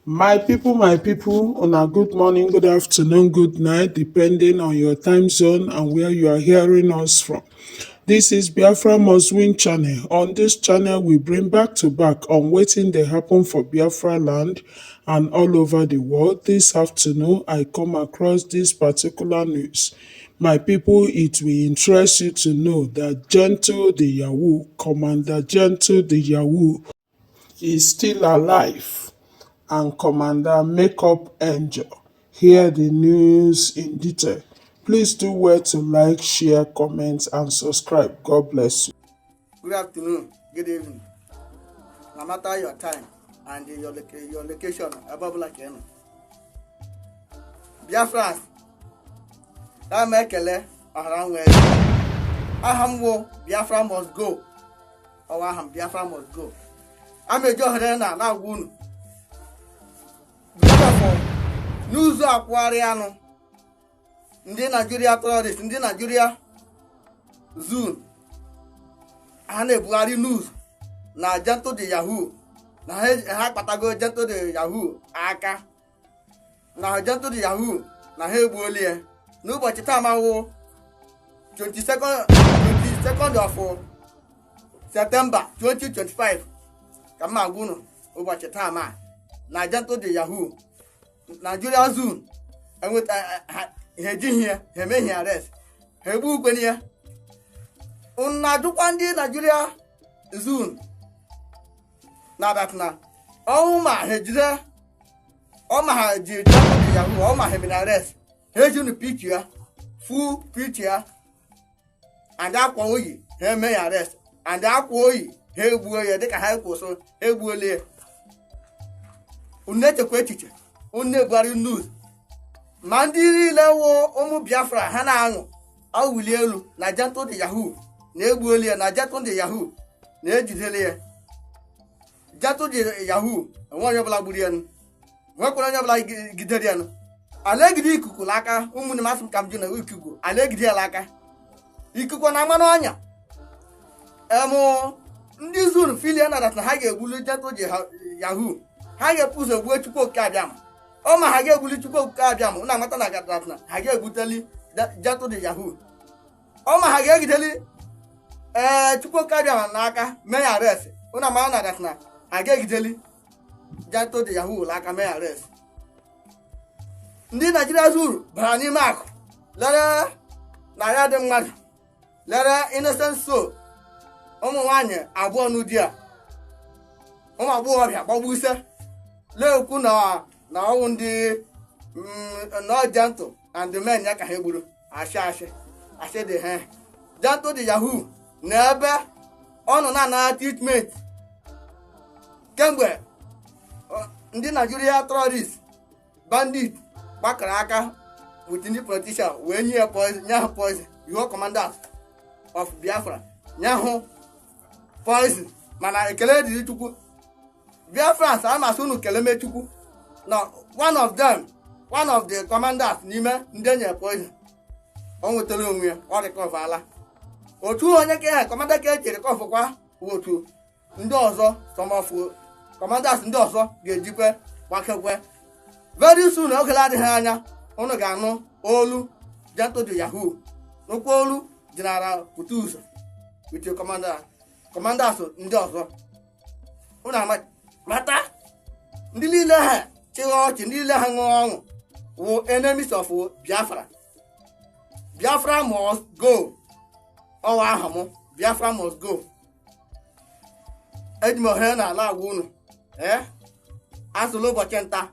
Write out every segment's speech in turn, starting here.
My people, on a good morning, good afternoon, good night, depending on your time zone and where you are hearing us from. This is Biafra Must Win channel. On this channel, we bring back to back on waiting they happen for Biafra land and all over the world. This afternoon, I come across this particular news. My people, it will interest you to know that Gentle the Yahoo, Commander Gentle the Yahoo, is still alive and Commander Makeup Angel. Hear the news in detail. Please do well to like, share, comment, and subscribe. God bless you. Good afternoon, good evening. No matter your time and your location, above like you know. Biafra, that make around where Ahamwo Biafra must go. Or Aham Biafra must go. I'm a Johana now wound. Biafra news aquariano. Ndi Nigeria terrorists, ndi Nigeria Zoom. Ane Buhari news na Gentle the Yahoo na ha kpatago Gentle the Yahoo aka na Gentle the Yahoo na ha egbuolie n'ụbọchị taa mawo 22nd of September 2025 ka mma agwụnụ ụbọchị taa ma na Gentle the Yahoo Nigeria Zoom enweta ha ejighị ya ha emeghị arrest ha egbu ukwenye ya unajukwa ndị Nigeria Zoom na batna ma hejire ma ha ji Yahoo ma ha arrest hejunu picture full picture and akwa oyi ha me arrest and akwa oyi ha egbuo ya dịka ha kwụsị egbuolie unechekwa echiche Buhari news ma ndị niile wo ụmụ Biafra ha na-aṅụ awụli elu na Gentle the Yahoo na-egbuoli ya na Gentle the Yahoo na-ejidele ya Gentle the Yahoo enwe onye ọbụla gburu ya nwekwara onye ọbụla gidere ya ala egide ikuku n'aka ụmụnne masị m ka m ji na ikuku ala egide ya n'aka ikuku na mmanụ ọnya ndị zuru filie na dat na ha ga-egbuli Gentle the Yahoo ha ga-epụzọ gbuo Chukwu Okike abịam ma ha ga-egbuli Chukwu Okike abịam na amata na gadat na ha ga-egbuteli Gentle the Yahoo ma ha ga-egideli Chukwu Okike abịam n'aka mee arrest una ma na dat na ha ga-egideli Gentle the Yahoo n'aka mee arrest ndị Nigeria zuru bara n'ime akụ lere na ya dị mmadụ lere innocent soul ụmụ nwaanyị abụọ n'ụdị a ụmụ agbọghọ ọbịa gbagbu ise lekwu na ọnwụ ndị Gentle and the men ya ka ha gburu asị dị ha Gentle the Yahoo na ebe ọ nọ na treatment kemgbe ndị Nigeria terrorists bandit gbakara aka with ndị politician wee nye ha poison your commanders of Biafra nye hụ poison mana ekele dịrị Chukwu Biafrans amasị unu keleme Chukwu na one of the commanders n'ime ndị nye poison o nwetara onwe ya ọ rịkọvala otu onye ka ha commander ka echere kọfụkwa otu ndị ọzọ some of commanders ndị ọzọ ga-ejikwe gbakekwe very soon oge adịghị anya unu ga-anụ olu Gentle the Yahoo n'okwu olu General Kutuzo with your commanders ndị ọzọ unu mata ndị niile ha chịghị ọchị ndị niile ha ṅụọ ọṅụ wụ enemies of Biafra. Biafra must go. Ọwa aha m Biafra must go. Eji m ohere na ala agwa unu asụlụ ụbọchị nta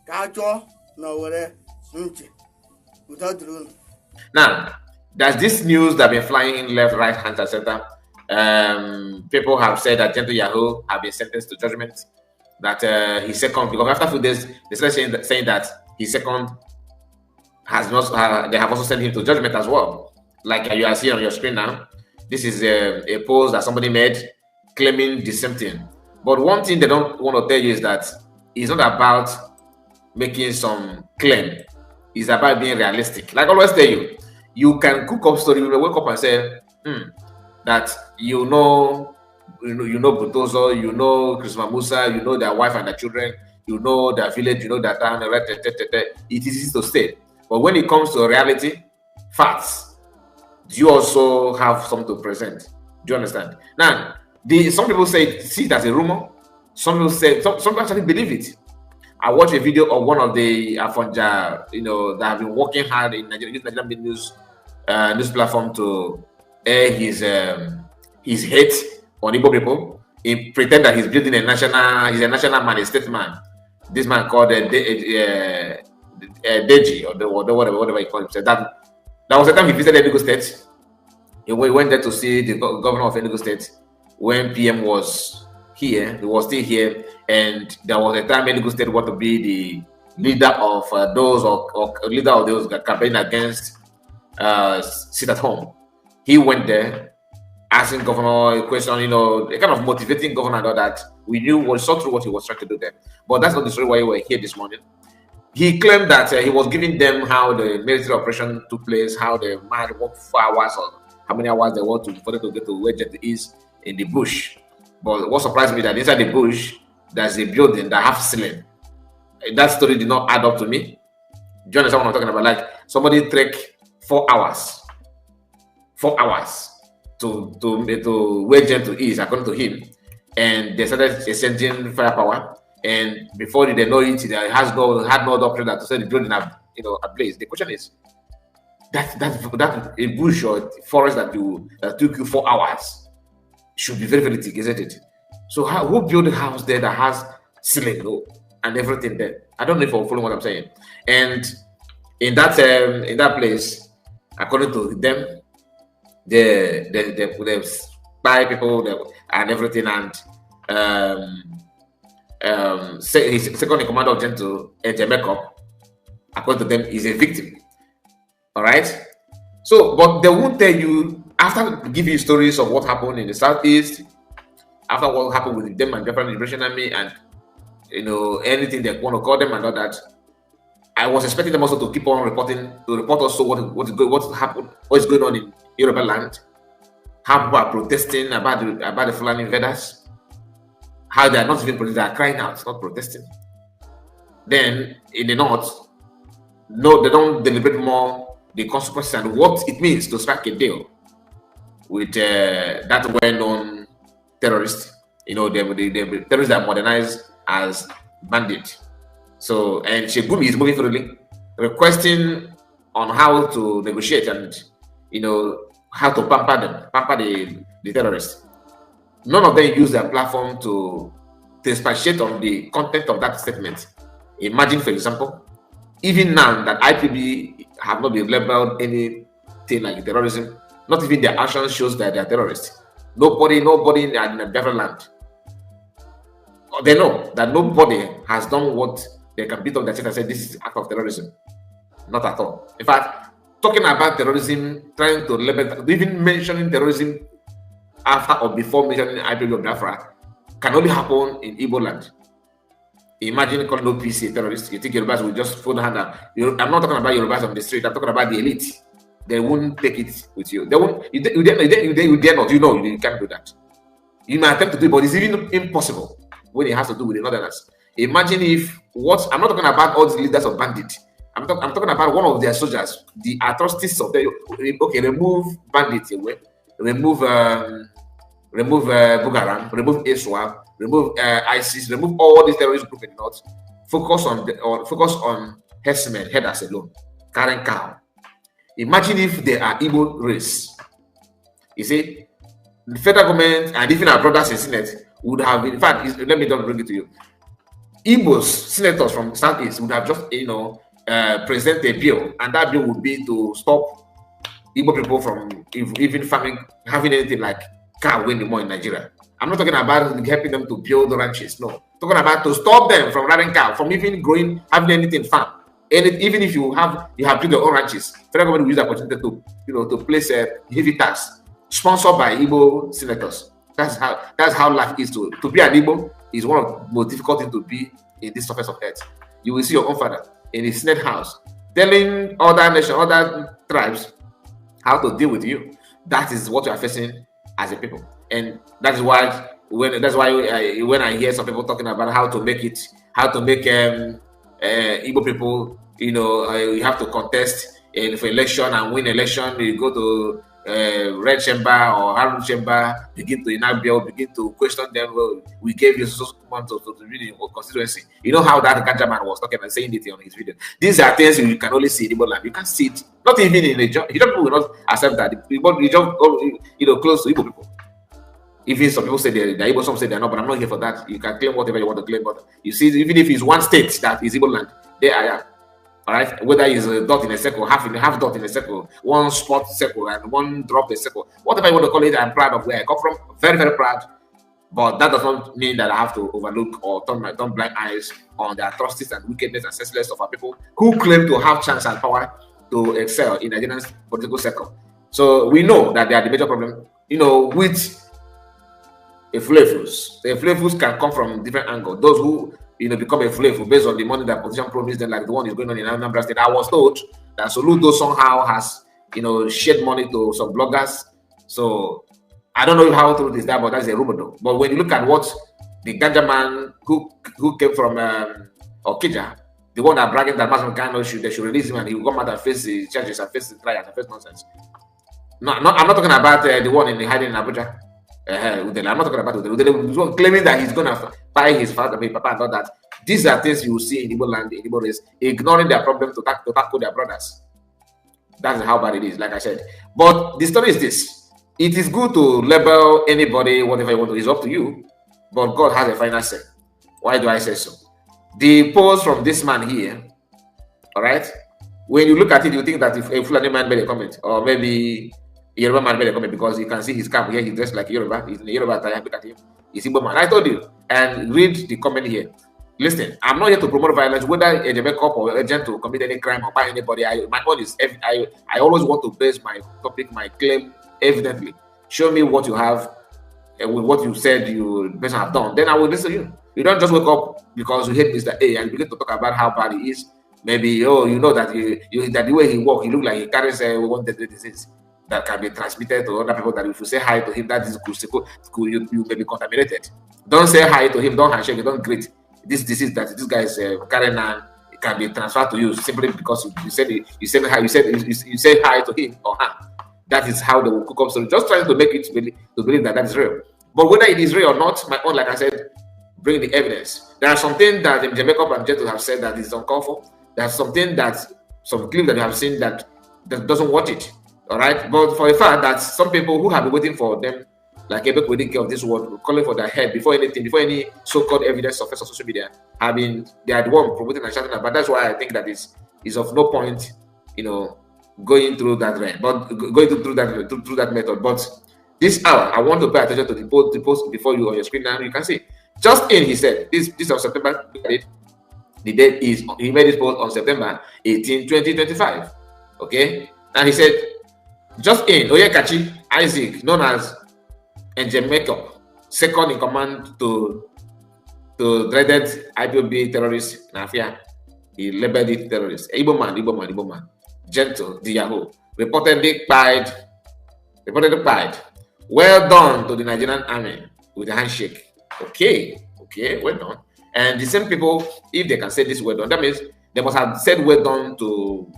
ka a chọọ na were nche udo dịrị unu. Now, there's this news that been flying left, right, hand, and center. People have said that Gentle Yahoo have been sentenced to judgment. That his second, because after a few days, they started saying that his second has not. They have also sent him to judgment as well. Like you are seeing on your screen now. This is a post that somebody made claiming the same thing. But one thing they don't want to tell you is that it's not about making some claim. It's about being realistic. Like I always tell you, you can cook up story. You will wake up and say, that you know Butozo, you know Musa, you know their wife and their children, you know the village, you know that town, it is easy to stay. But when it comes to reality, facts, you also have something to present. Do you understand? Now, some people see it as a rumor. Some people some people actually believe it. I watched a video of one of the Afonja, that have been working hard in Nigerian news platform to air his hate on Igbo people. He pretend that he's building he's a national man, a statesman. This man called Deji or whatever he called himself. That was the time he visited Enugu State. He went there to see the governor of Enugu State when PM was here. He was still here, and there was a time Enugu State wanted to be the leader of those campaigning against sit at home. He went there asking governor a question, a kind of motivating governor and all that. We saw through what he was trying to do there. But that's not the story why we were here this morning. He claimed that he was giving them how the military operation took place, how the man worked 4 hours or how many hours they want for them to get to where Jet is in the bush. But what surprised me that inside the bush, there's a building that half ceiling. That story did not add up to me. Do you understand what I'm talking about? Like somebody trek 4 hours. 4 hours to where Jet is, according to him. And they started exchanging firepower. And before they know it, they had no other option than to set the building ablaze. The question is, that a bush or forest that took you 4 hours should be very, very thick, isn't it? So who built a house there that has ceiling and everything there? I don't know if you're following what I'm saying. And in that place, according to them, they spy people and everything, and his second in command of Gentle Ejemeko, according to them, is a victim. All right. So, but they won't tell you after giving stories of what happened in the southeast, after what happened with them and Biafran Liberation Army, and anything they want to call them and all that. I was expecting them also to keep on reporting, to report also what happened, what is going on in Yoruba land, how people are protesting about the Fulani invaders, how they are not even protesting, they are crying out, not protesting. Then in the north, no, they don't deliberate more the consequences and what it means to strike a deal with that well-known terrorist. The terrorists that are modernized as bandit. So, and Shegumi is moving freely, requesting on how to negotiate and how to pamper the terrorists. None of them use their platform to expatiate on the content of that statement. Imagine, for example, even now that IPB have not been labeled anything like terrorism, not even their action shows that they are terrorists. Nobody in the Biafran land. They know that nobody has done what they can beat up their chest and say this is an act of terrorism. Not at all. In fact, talking about terrorism, trying to label, even mentioning terrorism after or before mentioning IPB of Biafra can only happen in Igbo land. Imagine calling OPC a terrorist. You think Yorubas will just fold hand up. I'm not talking about Yorubas on the street. I'm talking about the elite. They won't take it with you. They won't. You dare not. You can't do that. You may attempt to do it, but it's even impossible when it has to do with the Northerners. Imagine if I'm not talking about all the leaders of bandits. I'm talking about one of their soldiers, the atrocities of remove bandits away, remove Bugaram, remove ISWAP, remove ISIS, remove all these terrorist groups in the north. Focus on herdsmen, headers alone, carrying cow. Imagine if they are Igbo race. You see, the federal government and even our brothers in Senate would have, in fact, let me just bring it to you. Igbo's senators from Southeast would have just, present a bill, and that bill would be to stop Igbo people from even having anything like cow anymore in Nigeria. I'm not talking about helping them to build ranches. No, I'm talking about to stop them from running cow, from even having anything farm. And even if you have built your own ranches, federal government will use the opportunity to place a heavy tax sponsored by Igbo senators. That's how life is. To be an Igbo is one of the most difficult things to be in this surface of earth. You will see your own father in his Senate house telling other tribes how to deal with you. That is what you are facing as a people, and that is why when I hear some people talking about how to make it how to make Igbo people, you have to contest for election and win election. You go to red chamber or Harun chamber, begin to begin to question them. Well, we gave you so months to read your constituency. You know how that ganja man was talking and saying it on his video. These are things you can only see in Igbo land. You can see it, not even in the job. People will not accept that. You just close to Igbo people. Even some people say they're Igbo, some say they're not, but I'm not here for that. You can claim whatever you want to claim, but you see, even if it's one state that is Igbo land, there I am. All right, whether it's a dot in a circle, half dot in a circle, one spot circle, and one drop a circle, whatever you want to call it, I'm proud of where I come from. Very, very proud. But that does not mean that I have to overlook or turn blind eyes on the atrocities and wickedness and senselessness of our people who claim to have chance and power to excel in Nigerian political circle. So we know that they are the major problem. With a flavors. The flavors can come from different angles. Those who become a flavor based on the money that position promised them, like the one is going on in Anambra State. I was told that Soludo somehow has shared money to some bloggers. So I don't know how true this is, but that's a rumor though. But when you look at what the ganja man who came from Okija, the one that bragging that Master Kano they should release him and he will come out and face the charges and face the trials and face nonsense. No, I'm not talking about the one in the hiding in Abuja. I'm not talking about Udele, claiming that he's gonna buy his father, his papa, and all that. These are things you will see in Igbo land, in Igbo race, ignoring their problem to tackle their brothers. That's how bad it is, like I said. But the story is this: it is good to label anybody whatever you want to. It's up to you, but God has a final say. Why do I say so? The post from this man here, all right. When you look at it, you think that if a Fulani man made a comment, or maybe Yoruba man made a comment, because you can see his cap here, he's dressed like Yoruba. He's in Yoruba attire. Look at him. He's Igbo man. I told you. And read the comment here. Listen, I'm not here to promote violence, whether a makeup or agent to commit any crime or buy anybody. My own is I always want to base my topic, my claim, evidently. Show me what you have with what you said you best have done. Then I will listen to you. You don't just wake up because you hate Mr. A and begin to talk about how bad he is. Maybe that that the way he walks, he looks like he carries one deadly disease that can be transmitted to other people. That if you say hi to him, that is cool, you may be contaminated. Don't say hi to him. Don't handshake. Don't greet. This disease that this guy is carrying on, it can be transferred to you simply because you said hi. You said hi to him or her. That is how they will cook up. So just trying to make it believe that is real. But whether it is real or not, my own, like I said, bring the evidence. There are something that the Jamaica and Jeto have said that is uncalled for. There's something that some clip that you have seen that doesn't watch it. All right, but for the fact that some people who have been waiting for them, like Ebek waiting care of this world, calling for their head before any so-called evidence surface on social media, they are the one promoting and shouting about. That's why I think that is of no point, going through that way, but going through that method. But this hour, I want to pay attention to the post before you on your screen now. You can see just in he said this on September. The date is he made this post on September 18, 2025. Okay, and he said just in Oyekachi Isaac, known as Njemeko, second in command to dreaded IPOB terrorist Nafia, he labeled it terrorist. Igbo man. Gentle, the Yahoo, reportedly pied. Well done to the Nigerian army with a handshake. Okay, well done. And the same people, if they can say this well done, that means they must have said well done to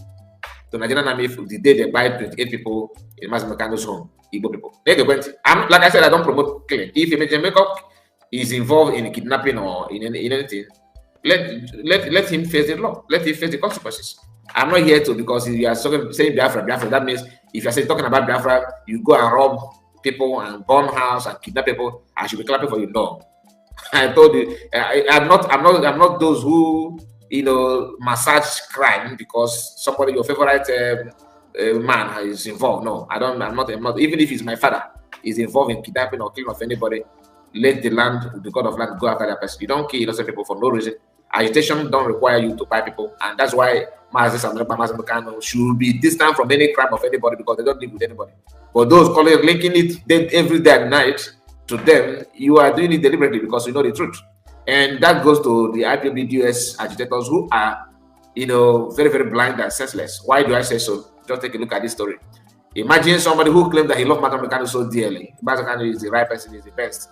the Nigerian army the day they buy 28 people in Master Mekano's home, Igbo people. Then they went. Like I said, I don't promote killing. If a makeup is involved in kidnapping or in anything, let him face the law. Let him face the consequences. I'm not here to, because you are saying Biafra. That means if you're talking about Biafra, you go and rob people and burn house and kidnap people, I should be clapping for you. No. I told you, I'm not those who massage crime because somebody, your favorite man, is involved. No, I'm not. Even if he's my father, is involved in kidnapping or killing of anybody, let the God of land go after that person. You don't kill innocent people for no reason. Agitation don't require you to buy people, and that's why Mazi Mekano should be distant from any crime of anybody, because they don't live with anybody. But those linking it every day and night, to them, you are doing it deliberately because you know the truth. And that goes to the IPOB agitators who are, very, very blind and senseless. Why do I say so? Just take a look at this story. Imagine somebody who claimed that he loved Mazi Mekano so dearly. Mazi Mekano is the right person, is the best.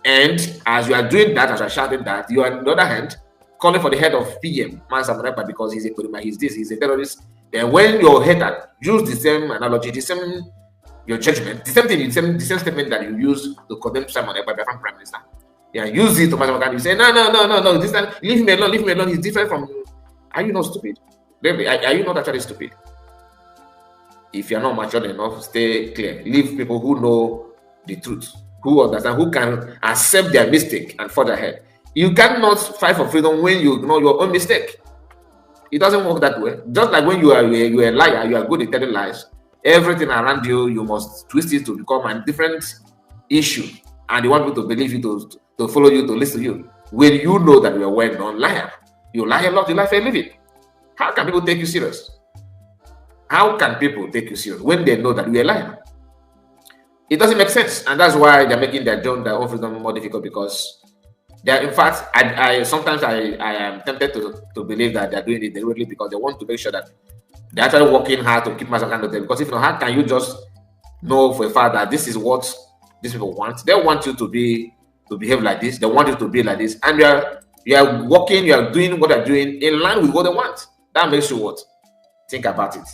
And as you are doing that, as you are shouting that, you are, on the other hand, calling for the head of PM, Musa because he's a Kurima, he's this, he's a terrorist. Then when your hater use the same analogy, the same your judgment, the same thing, the same statement that you use to condemn Simon Ekpa, from Prime Minister. Yeah, use it to Musa. You say, no, this time, leave me alone, he's different from you. Are you not stupid? Really, are you not actually stupid? If you're not mature enough, stay clear. Leave people who know the truth, who understand, who can accept their mistake and forge ahead. You cannot fight for freedom when you ignore your own mistake. It doesn't work that way. Just like when you are a liar, you are good at telling lies. Everything around you, you must twist it to become a different issue. And you want people to believe you, to follow you, to listen to you. When you know that you are a well-known liar, you lie a lot, you lie for a living. How can people take you serious? How can people take you serious when they know that you're a liar? It doesn't make sense. And that's why they're making their own freedom more difficult, because in fact, I sometimes I am tempted to believe that they're doing it deliberately because they want to make sure that they're actually working hard to keep myself under them. Because if not, how can you just know for a fact that this is what these people want? They want you to behave like this. They want you to be like this, and you are working, you are doing what they're doing in line with what they want. That makes you what? Think about it.